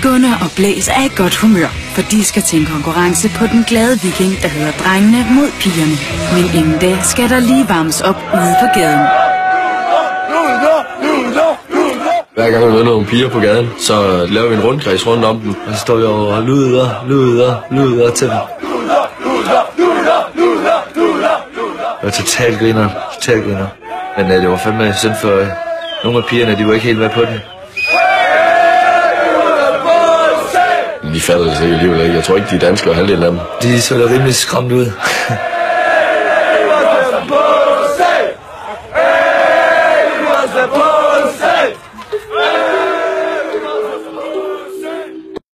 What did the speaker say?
Gunnar og Blæs er i godt humør, for de skal til en konkurrence på den glade viking, der hedder Drengene mod Pigerne. Men inden da skal der lige varmes op ude på gaden. Hver gang vi møder nogle piger på gaden, så laver vi en rundkreds rundt om dem. Og så står vi og luder til dem. Det var totalt griner. Men det var fandme synd for nogle af pigerne, de var ikke helt med på den. De fatter det sikkert alligevel ikke. Jeg tror ikke, de er danskere, halvdelen af dem. De så da rimelig skræmt ud.